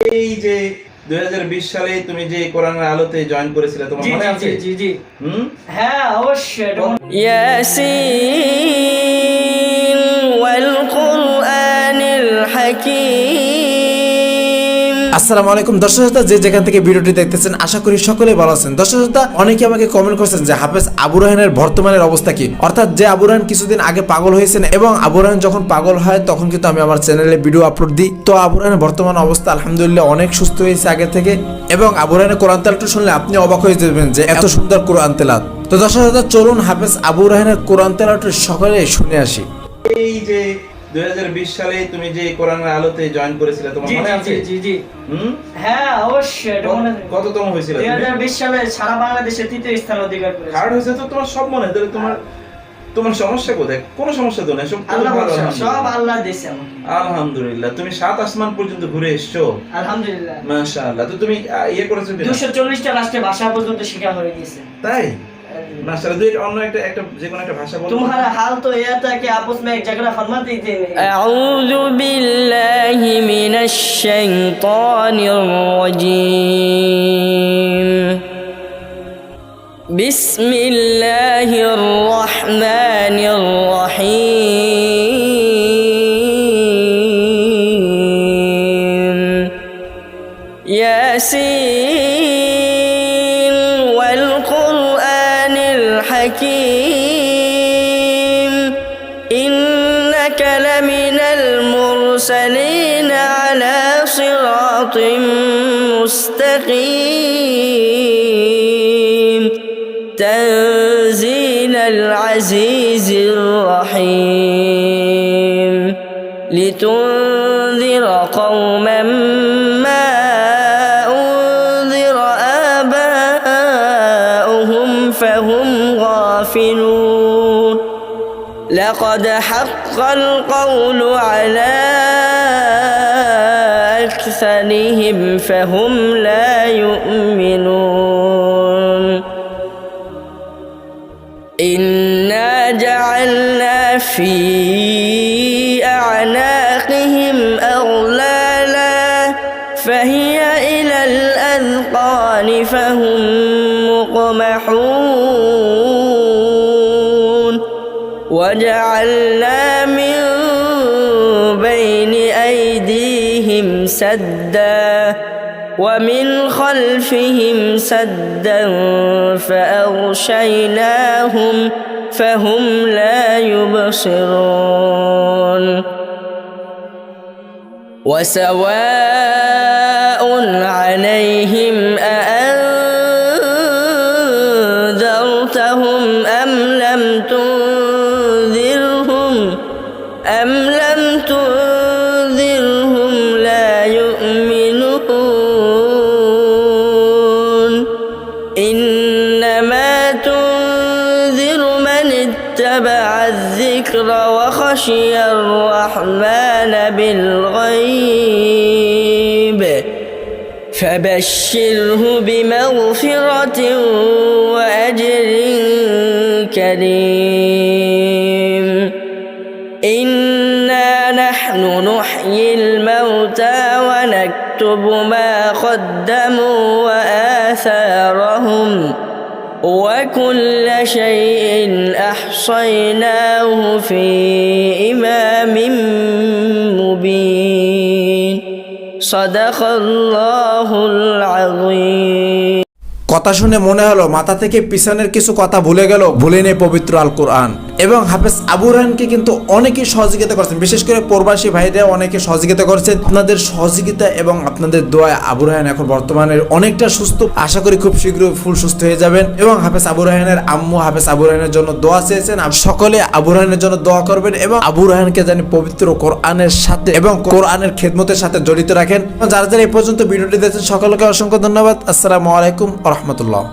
এই যে 2020 সালে তুমি যে কোরআনের আলোতে জয়েন করেছিলে তোমার মনে আছে? জি জি হ্যাঁ অবশ্যই ইয়াসিন ওয়াল কুরআনিল হাকীম। আসসালামু আলাইকুম দর্শক শ্রোতা, যে যেখান থেকে ভিডিওটি দেখতেছেন আশা করি সকলেই ভালো আছেন। দর্শক শ্রোতা, অনেকে আমাকে কমেন্ট করছেন যে হাফেজ আবু রায়হানের বর্তমানের অবস্থা কি, অর্থাৎ যে আবু রায়হান কিছুদিন আগে পাগল হয়েছেন এবং আবু রায়হান যখন পাগল হয় তখন কিন্তু আমি আমার চ্যানেলে ভিডিও আপলোড দিই। তো আবু রায়হানের বর্তমান অবস্থা আলহামদুলিল্লাহ অনেক সুস্থ হয়েছে আগে থেকে, এবং আবু রায়হানের কোরআন তেলাওয়াত শুনলে আপনি অবাক হয়ে যাবেন যে এত সুন্দর কোরআন তেলাওয়াত। তো দর্শক শ্রোতা, চলুন হাফেজ আবু রায়হানের কোরআন তেলাওয়াত সকলে শুনে আসি। এই যে 2020 সালে তুমি যে কোরআনের আলোতে জয়েন করেছিলে তোমার মনে আছে? জি হ্যাঁ অবশ্যই কততম হয়েছিল? 2020 সালে সারা বাংলাদেশে তৃতীয় স্থান অধিকার করেছে। হার্ড হয়েছে তো তোমার সব মনে, তাহলে তোমার সমস্যা কোথায়? কোনো সমস্যা তো নাই, সব আল্লাহ দিয়েছে। আলহামদুলিল্লাহ। তুমি 7 আসমান পর্যন্ত ঘুরে এসছো, আলহামদুলিল্লাহ মাশাআল্লাহ। তো তুমি ইয়ে করেছো কি 240টা রাষ্ট্রের ভাষা পর্যন্ত শেখা হয়ে গেছে। তাই माशाल्लाह। দুই অন্য একটা যে কোনো একটা ভাষা বলো। तुम्हारा हाल तो यह था कि आपस में एक झगड़ा फरमाते थे। আউযু বিল্লাহি মিনাশ শাইতানির রাজীম। বিসমিল্লাহির রহমানির রহিম। ইয়াসিন ওয়াল কুরআনিল হাকীম। ইন্নাকা লামিনাল মুরসালিন আলা সিরাতিম মুস্তাকিম। তানজিলাল আজিজির রহিম। লিতুনযিরা কওমান মা উনযিরা আবাউহুম ফাহুম গাফিলুন। لقد حق القول على أكثرهم فهم لا يؤمنون. إنا جعلنا في أعناقهم أغلالا فهي إلى الأذقان فهم مقمحون. وجعلنا من بين أيديهم سدا ومن خلفهم سدا فأغشيناهم فهم لا يبصرون. وسواء عليهم أأنذرتهم أم لم تنذرهم لا يؤمنون. إنما تنذر من اتبع الذكر وخشي الرحمن بالغيب فبشره بمغفرة وأجر كريم. إنا نحن نحيي الموتى ونكتب ما قدموا وآثارهم وكل شيء أحصيناه في إمام مبين. صدق الله العظيم. কথা শুনে মনে হলো মাথা থেকে পিছনের কিছু কথা ভুলে গেল, ভুলে নেই পবিত্র আল কোরআন। এবং হাফেজ আবু রায়হানকে কিন্তু অনেকেই সহযোগিতা করছেন, বিশেষ করে প্রবাসী ভাইরা অনেকে সহযোগিতা করছেন। আপনাদের সহযোগিতা এবং আপনাদের দোয়ায় আবু রায়হান এখন বর্তমানে অনেকটা সুস্থ, আশা করি খুব শীঘ্রই ফুল সুস্থ হয়ে যাবেন। এবং হাফেজ আবু রায়হানের আম্মু হাফেজ আবু রায়হানের জন্য দোয়া চেয়েছেন, সকলে আবু রায়হানের জন্য দোয়া করবেন এবং আবু রায়হানকে জানি পবিত্র কোরআনের সাথে এবং কোরআনের খেদমতের সাথে জড়িত রাখেন। যারা যারা এই পর্যন্ত ভিডিওটি দেখছেন সকলকে অসংখ্য ধন্যবাদ। আসসালামু আলাইকুম ওয়া রাহমাতুল্লাহ।